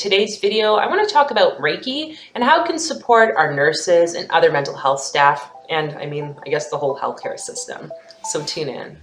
today's video, I want to talk about Reiki and how it can support our nurses and other mental health staff, and I guess the whole healthcare system. So tune in.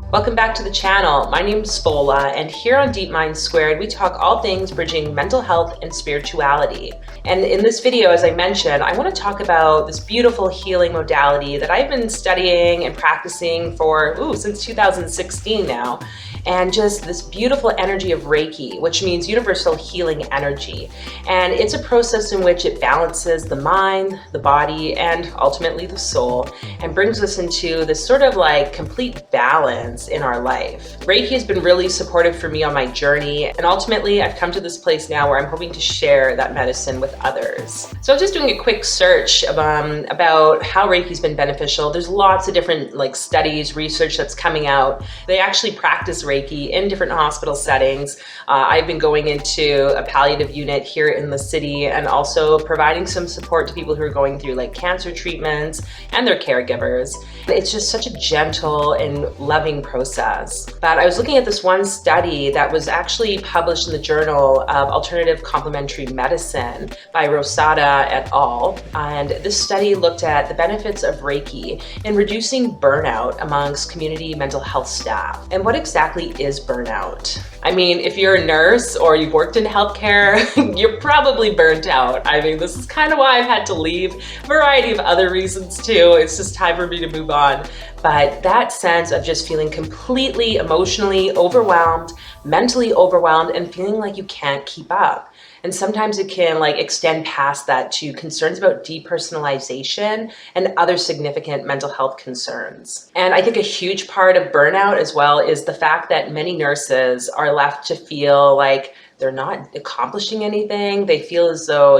Welcome back to the channel. My name is Fola, and here on Deep Mind Squared, we talk all things bridging mental health and spirituality. And in this video, as I mentioned, I want to talk about this beautiful healing modality that I've been studying and practicing for since 2016 now. And just this beautiful energy of Reiki, which means universal healing energy. And it's a process in which it balances the mind, the body, and ultimately the soul, and brings us into this sort of like complete balance in our life. Reiki has been really supportive for me on my journey, and ultimately I've come to this place now where I'm hoping to share that medicine with others. So I was just doing a quick search about how Reiki's been beneficial. There's lots of different studies, research that's coming out. They actually practice Reiki in different hospital settings. I've been going into a palliative unit here in the city and also providing some support to people who are going through cancer treatments and their caregivers. It's just such a gentle and loving process. But I was looking at this one study that was actually published in the Journal of Alternative Complementary Medicine by Rosada et al. And this study looked at the benefits of Reiki in reducing burnout amongst community mental health staff. And what exactly is burnout? If you're a nurse or you've worked in healthcare, you're probably burnt out. This is kind of why I've had to leave. A variety of other reasons too. It's just time for me to move on. But that sense of just feeling completely emotionally overwhelmed, mentally overwhelmed, and feeling like you can't keep up. And sometimes it can extend past that to concerns about depersonalization and other significant mental health concerns. And I think a huge part of burnout as well is the fact that many nurses are left to feel like they're not accomplishing anything. They feel as though,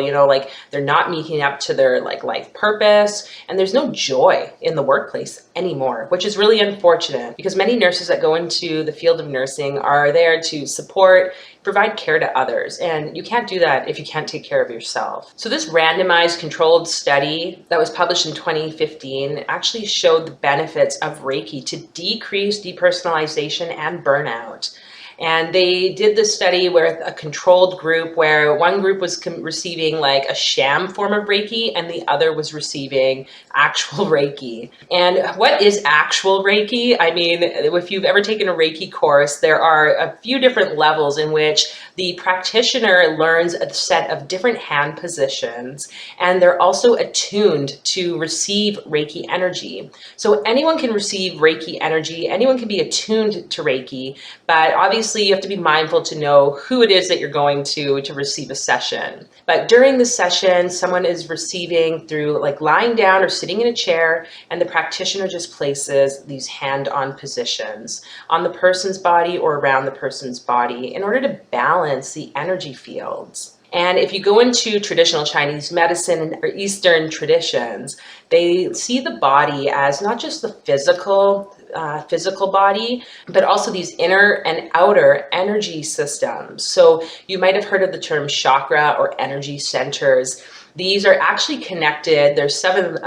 they're not meeting up to their life purpose, and there's no joy in the workplace anymore, which is really unfortunate because many nurses that go into the field of nursing are there to support, provide care to others, and you can't do that if you can't take care of yourself. So this randomized controlled study that was published in 2015 actually showed the benefits of Reiki to decrease depersonalization and burnout. And they did this study with a controlled group where one group was receiving a sham form of Reiki and the other was receiving actual Reiki. And what is actual Reiki? If you've ever taken a Reiki course, there are a few different levels in which the practitioner learns a set of different hand positions, and they're also attuned to receive Reiki energy. So anyone can receive Reiki energy, anyone can be attuned to Reiki, but obviously you have to be mindful to know who it is that you're going to receive a session. But during the session, someone is receiving through lying down or sitting in a chair, and the practitioner just places these hand-on positions on the person's body or around the person's body in order to balance the energy fields. And if you go into traditional Chinese medicine or Eastern traditions, they see the body as not just the physical body, but also these inner and outer energy systems. So you might have heard of the term chakra or energy centers. These are actually connected. There's 7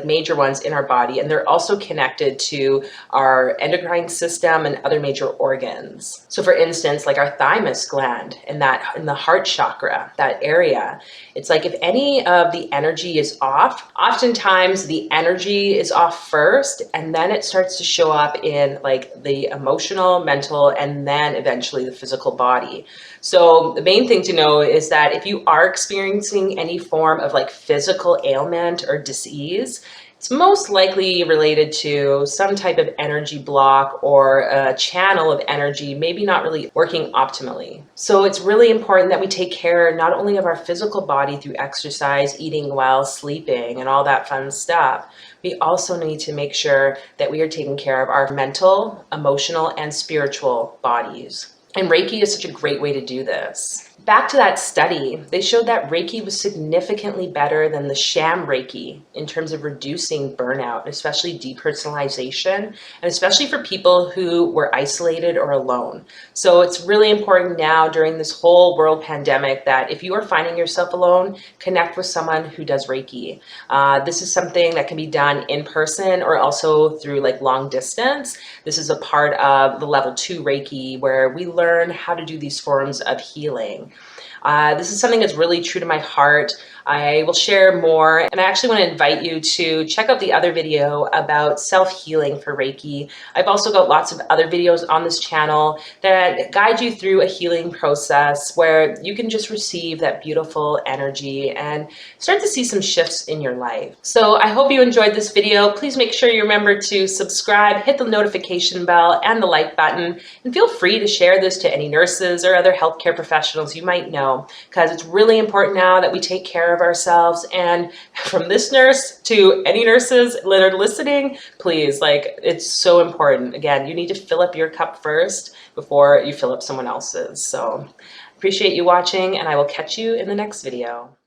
major ones in our body, and they're also connected to our endocrine system and other major organs. So for instance, our thymus gland in the heart chakra, that area, it's if any of the energy is off, oftentimes the energy is off first, and then it starts to show up in the emotional, mental, and then eventually the physical body. So the main thing to know is that if you are experiencing any form of physical ailment or disease, it's most likely related to some type of energy block or a channel of energy maybe not really working optimally. So it's really important that we take care not only of our physical body through exercise, eating well, sleeping, and all that fun stuff. We also need to make sure that we are taking care of our mental, emotional, and spiritual bodies. And Reiki is such a great way to do this. Back to that study, they showed that Reiki was significantly better than the sham Reiki in terms of reducing burnout, especially depersonalization, and especially for people who were isolated or alone. So it's really important now during this whole world pandemic that if you are finding yourself alone, connect with someone who does Reiki. This is something that can be done in person or also through like long distance. This is a part of the level 2 Reiki where we learn how to do these forms of healing. This is something that's really true to my heart. I will share more, and I actually want to invite you to check out the other video about self-healing for Reiki. I've also got lots of other videos on this channel that guide you through a healing process where you can just receive that beautiful energy and start to see some shifts in your life. So I hope you enjoyed this video. Please make sure you remember to subscribe, hit the notification bell and the like button, and feel free to share this to any nurses or other healthcare professionals you might know, because it's really important now that we take care of ourselves. And from this nurse to any nurses that are listening, please, like, it's so important. Again, you need to fill up your cup first before you fill up someone else's. So appreciate you watching, and I will catch you in the next video.